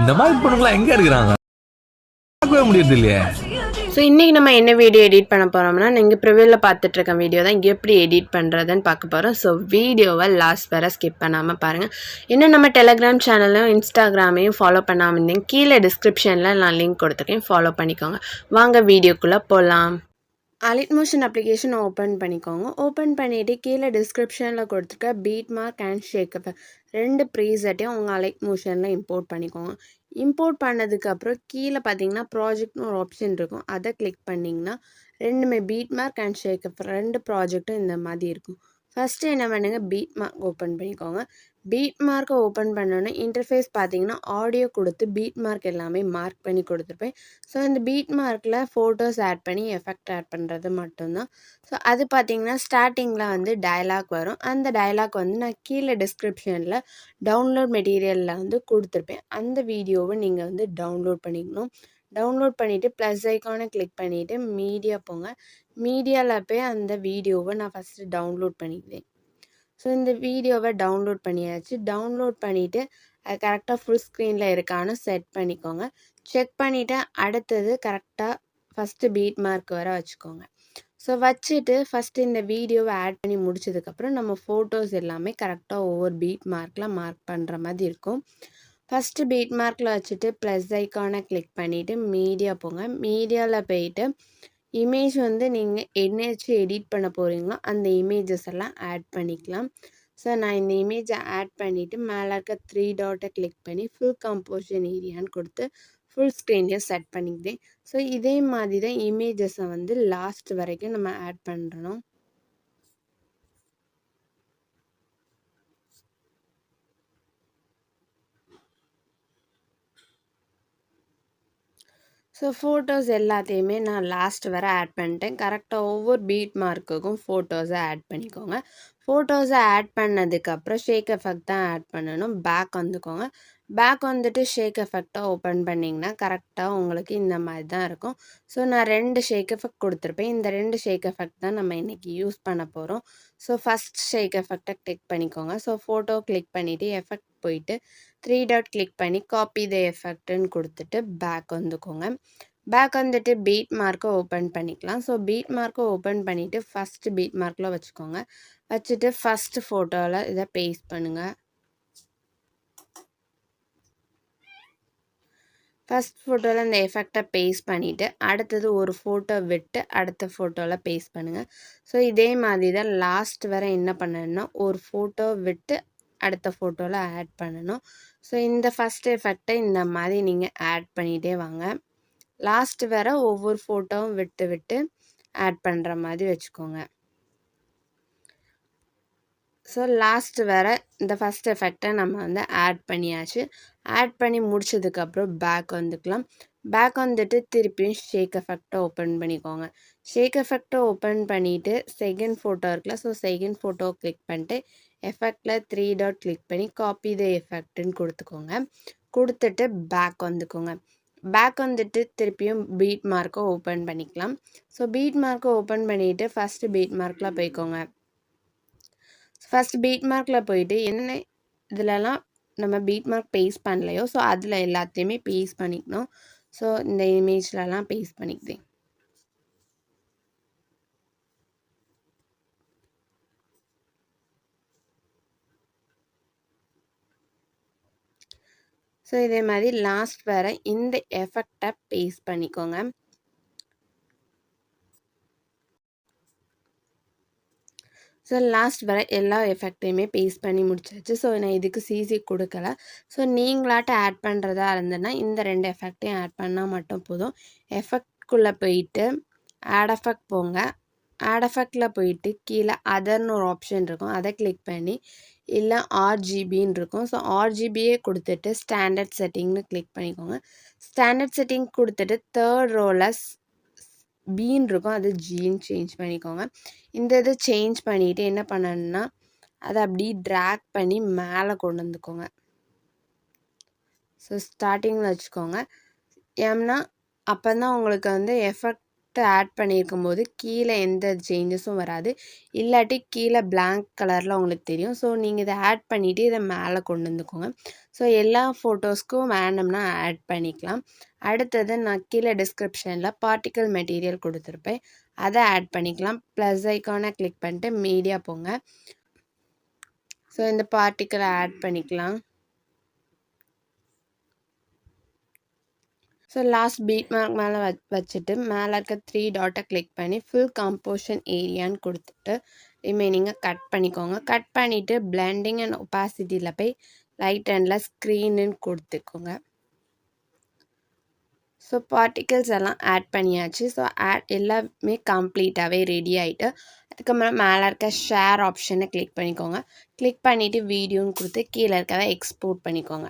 இந்த மாதிரி பொண்ணுங்களா எங்க இருக்கிறாங்க? பார்க்கவே முடியறது இல்லையே. ஸோ இன்றைக்கி நம்ம என்ன வீடியோ எடிட் பண்ண போகிறோம்னா, நீங்கள் ப்ரிவியூவில் பார்த்துட்ருக்க வீடியோ தான் எப்படி எடிட் பண்ணுறதுன்னு பார்க்க போகிறோம். ஸோ வீடியோவை லாஸ்ட் வரை ஸ்கிப் பண்ணாமல் பாருங்கள். இன்னும் நம்ம டெலகிராம் சேனலையும் இன்ஸ்டாகிராமையும் ஃபாலோ பண்ணாமல் இருந்தீங்க, கீழே டிஸ்கிரிப்ஷனில் நான் லிங்க் கொடுத்துருக்கேன், ஃபாலோ பண்ணிக்கோங்க. வாங்க வீடியோக்குள்ளே போகலாம். அலிட்மோஷன் அப்ளிகேஷன் ஓப்பன் பண்ணிக்கோங்க. ஓப்பன் பண்ணிவிட்டு கீழே டிஸ்கிரிப்ஷனில் கொடுத்துருக்க பீட் மார்க் அண்ட் ஷேக்கப் 2 ப்ரீசெட்டையும் உங்கள் அலிட்மோஷனில் இம்போர்ட் பண்ணிக்கோங்க. இம்போர்ட் பண்ணதுக்கப்புறம் கீழே பார்த்தீங்கன்னா ப்ராஜெக்ட்னு ஒரு ஆப்ஷன் இருக்கும். அதை கிளிக் பண்ணிங்கன்னா ரெண்டுமே பீட் மார்க் அண்ட் ஷேக்கப் 2 ப்ராஜெக்ட்டும் இந்த மாதிரி இருக்கும். ஃபஸ்ட்டு என்ன பண்ணுங்கள், பீட் மார்க் ஓப்பன் பண்ணிக்கோங்க. பீட் மார்க்கை ஓப்பன் பண்ணோன்னே இன்டர்ஃபேஸ் பார்த்தீங்கன்னா ஆடியோ கொடுத்து பீட் மார்க் எல்லாமே மார்க் பண்ணி கொடுத்துருப்பேன். ஸோ இந்த பீட் மார்க்கில் ஃபோட்டோஸ் ஆட் பண்ணி எஃபெக்ட் ஆட் பண்ணுறது மட்டும்தான். ஸோ அது பார்த்தீங்கன்னா ஸ்டார்டிங்கில் வந்து டயலாக் வரும். அந்த டயலாக் வந்து நான் கீழே டிஸ்கிரிப்ஷனில் டவுன்லோட் மெட்டீரியலில் வந்து கொடுத்துருப்பேன். அந்த வீடியோவை நீங்கள் வந்து டவுன்லோட் பண்ணிக்கணும். டவுன்லோட் பண்ணிவிட்டு ப்ளஸ் ஐக்கானை கிளிக் பண்ணிவிட்டு மீடியா போங்க. மீடியாவில் போய் அந்த வீடியோவை நான் ஃபஸ்ட்டு டவுன்லோட் பண்ணிக்குவேன். ஸோ இந்த வீடியோவை டவுன்லோட் பண்ணியாச்சு. டவுன்லோட் பண்ணிவிட்டு அது கரெக்டாக ஃபுல் ஸ்க்ரீனில் இருக்கான்னு செட் பண்ணிக்கோங்க. செக் பண்ணிவிட்டு அடுத்தது கரெக்டாக ஃபஸ்ட்டு பீட் மார்க் வர வச்சுக்கோங்க. ஸோ வச்சுட்டு ஃபஸ்ட்டு இந்த வீடியோவை ஆட் பண்ணி முடிச்சதுக்கப்புறம் நம்ம ஃபோட்டோஸ் எல்லாமே கரெக்டாக ஒவ்வொரு பீட் மார்க்கில் மார்க் பண்ணுற மாதிரி இருக்கும். ஃபஸ்ட்டு பீட் மார்க்கில் வச்சுட்டு ப்ளஸ் ஐக்கானை கிளிக் பண்ணிவிட்டு மீடியா போங்க. மீடியாவில் போயிட்டு இமேஜ் வந்து நீங்கள் என்ன வச்சு எடிட் பண்ண போகிறீங்களோ அந்த இமேஜஸ் எல்லாம் ஆட் பண்ணிக்கலாம். ஸோ நான் இந்த இமேஜை ஆட் பண்ணிவிட்டு மேலே இருக்க 3 டாட்டை கிளிக் பண்ணி ஃபுல் கம்போசிஷன் ஏரியான்னு கொடுத்து ஃபுல் ஸ்க்ரீனையும் செட் பண்ணிக்கிட்டேன். ஸோ இதே மாதிரி தான் இமேஜஸை வந்து லாஸ்ட் வரைக்கும் நம்ம ஆட் பண்ணுறோம். ஸோ ஃபோட்டோஸ் எல்லாத்தையுமே நான் லாஸ்ட் வரை ஆட் பண்ணிட்டேன். கரெக்டாக ஒவ்வொரு பீட் மார்க்குக்கும் ஃபோட்டோஸை ஆட் பண்ணிக்கோங்க. ஃபோட்டோஸை ஆட் பண்ணதுக்கப்புறம் ஷேக் எஃபெக்ட் தான் ஆட் பண்ணணும். பேக் வந்துக்கோங்க. பேக் வந்துட்டு ஷேக் எஃபெக்டை ஓப்பன் பண்ணிங்கன்னா கரெக்டாக உங்களுக்கு இந்த மாதிரி தான் இருக்கும். ஸோ நான் 2 ஷேக் எஃபெக்ட் கொடுத்துருப்பேன். இந்த 2 ஷேக் எஃபெக்ட் தான் நம்ம இன்றைக்கி யூஸ் பண்ண போகிறோம். ஸோ ஃபஸ்ட் ஷேக் எஃபெக்டை கிளிக் பண்ணிக்கோங்க. ஸோ ஃபோட்டோ கிளிக் பண்ணிவிட்டு எஃபெக்ட் போயிட்டு 3 டாட் கிளிக் பண்ணி காப்பி த எஃபெக்ட்னு கொடுத்துட்டு பேக் வந்துக்கோங்க. பேக் வந்துட்டு பீட் மார்க்கை ஓப்பன் பண்ணிக்கலாம். ஸோ பீட் மார்க்கை ஓப்பன் பண்ணிவிட்டு ஃபஸ்ட்டு பீட் மார்க்கில் வச்சுக்கோங்க. வச்சுட்டு ஃபஸ்ட்டு ஃபோட்டோவில் இதை பேஸ்ட் பண்ணுங்கள். ஃபஸ்ட் ஃபோட்டோவில் இந்த எஃபெக்டை பேஸ்ட் பண்ணிவிட்டு அடுத்தது ஒரு ஃபோட்டோ விட்டு அடுத்த ஃபோட்டோவில் பேஸ்ட் பண்ணுங்கள். ஸோ இதே மாதிரி தான் லாஸ்ட் வரை என்ன பண்ணணும்னா ஒரு ஃபோட்டோ விட்டு அடுத்த ஃபோட்டோவில் ஆட் பண்ணணும். ஸோ இந்த ஃபஸ்ட் எஃபெக்டை இந்த மாதிரி நீங்கள் ஆட் பண்ணிகிட்டே வாங்க. லாஸ்ட் வர ஒவ்வொரு ஃபோட்டோவும் விட்டு விட்டு ஆட் பண்ணுற மாதிரி வச்சுக்கோங்க. ஸோ லாஸ்ட் வர இந்த ஃபஸ்ட் எஃபெக்டை நம்ம வந்து ஆட் பண்ணியாச்சு. ஆட் பண்ணி முடிச்சதுக்கப்புறம் பேக் வந்துக்கலாம். பேக் வந்துட்டு திருப்பியும் ஷேக் எஃபெக்டை ஓப்பன் பண்ணிக்கோங்க. ஷேக் எஃபெக்டை ஓப்பன் பண்ணிவிட்டு செகண்ட் ஃபோட்டோ இருக்குல்ல, ஸோ செகண்ட் ஃபோட்டோ கிளிக் பண்ணிட்டு எஃபெக்டில் 3 டாட் கிளிக் பண்ணி காப்பி த எஃபெக்ட்னு கொடுத்துக்கோங்க. கொடுத்துட்டு பேக் வந்துக்கோங்க. பேக் வந்துட்டு திருப்பியும் பீட் மார்க்கை ஓப்பன் பண்ணிக்கலாம். ஸோ பீட் மார்க்கை ஓப்பன் பண்ணிவிட்டு ஃபஸ்ட்டு பீட் மார்க்கில் போய்க்கோங்க. ஃபஸ்ட் பீட் மார்க்கில் போயிட்டு என்ன இதிலலாம் நம்ம பீட் மார்க் பேஸ்ட் பண்ணலையோ ஸோ அதில் எல்லாத்தையுமே பேஸ்ட் பண்ணிக்கணும். ஸோ இந்த இமேஜ்லலாம் பேஸ்ட் பண்ணிக்குவேன். ஸோ இதே மாதிரி லாஸ்ட் வர இந்த எஃபெக்டை பேஸ்ட் பண்ணிக்கோங்க. ஸோ லாஸ்ட் வர எல்லா எஃபெக்டையுமே பேஸ்ட் பண்ணி முடிச்சாச்சு. ஸோ நான் இதுக்கு சிசி கொடுக்கல. ஸோ நீங்களாட்ட ஆட் பண்ணுறதா இருந்ததுன்னா இந்த 2 எஃபெக்டையும் ஆட் பண்ணால் மட்டும் போதும். எஃபெக்ட்குள்ளே போயிட்டு ஆட் எஃபெக்ட் போங்க. ஆட் எஃபெக்டில் போயிட்டு கீழே அதர்னு ஒரு ஆப்ஷன் இருக்கும். அதை கிளிக் பண்ணி இல்லை ஆர்ஜிபின்னு இருக்கும். ஸோ ஆர்ஜிபியே கொடுத்துட்டு ஸ்டாண்டர்ட் செட்டிங்னு கிளிக் பண்ணிக்கோங்க. ஸ்டாண்டர்ட் செட்டிங் கொடுத்துட்டு தேர்ட் ரோவில் பீன்னு இருக்கும், அது ஜின்னு சேஞ்ச் பண்ணிக்கோங்க. இந்த இது சேஞ்ச் பண்ணிவிட்டு என்ன பண்ணணுன்னா அதை அப்படி ட்ராக் பண்ணி மேலே கொண்டு வந்துக்கோங்க. ஸோ ஸ்டார்டிங்கில் வச்சுக்கோங்க. ஏன்னா அப்போ தான் உங்களுக்கு வந்து எஃபெக்ட் எஃபெக்ட் ஆட் பண்ணியிருக்கும் போது கீழே எந்த சேஞ்சஸும் வராது. இல்லாட்டி கீழே blank கலரில் உங்களுக்கு தெரியும். ஸோ நீங்கள் இதை ஆட் பண்ணிவிட்டு இதை மேலே கொண்டு வந்துக்கோங்க. ஸோ எல்லா ஃபோட்டோஸ்க்கும் வேணும்னா ஆட் பண்ணிக்கலாம். அடுத்தது நான் கீழே டிஸ்கிரிப்ஷனில் பார்ட்டிக்கல் மெட்டீரியல் கொடுத்துருப்பேன், அதை ஆட் பண்ணிக்கலாம். ப்ளஸ் ஐக்கானை கிளிக் பண்ணிட்டு மீடியா போங்க. ஸோ இந்த பார்ட்டிக்கலை ஆட் பண்ணிக்கலாம். ஸோ லாஸ்ட் பீட் மார்க் மேலே வச்சுட்டு மேலே இருக்க 3 டாட்டை கிளிக் பண்ணி ஃபுல் காம்போசிஷன் ஏரியான்னு கொடுத்துட்டு ரிமைனிங்கை கட் பண்ணிக்கோங்க. கட் பண்ணிவிட்டு பிளெண்டிங் அண்ட் ஒப்பாசிட்டியில் போய் ரைட் ஹேண்டில் ஸ்க்ரீனுன்னு கொடுத்துக்கோங்க. ஸோ பார்ட்டிகல்ஸ் எல்லாம் ஆட் பண்ணியாச்சு. ஸோ எல்லாமே கம்ப்ளீட்டாகவே ரெடி ஆகிட்டு அதுக்கப்புறம் மேலே இருக்க ஷேர் ஆப்ஷனை கிளிக் பண்ணிக்கோங்க. கிளிக் பண்ணிவிட்டு வீடியோன்னு கொடுத்து கீழே இருக்கதை எக்ஸ்போர்ட் பண்ணிக்கோங்க.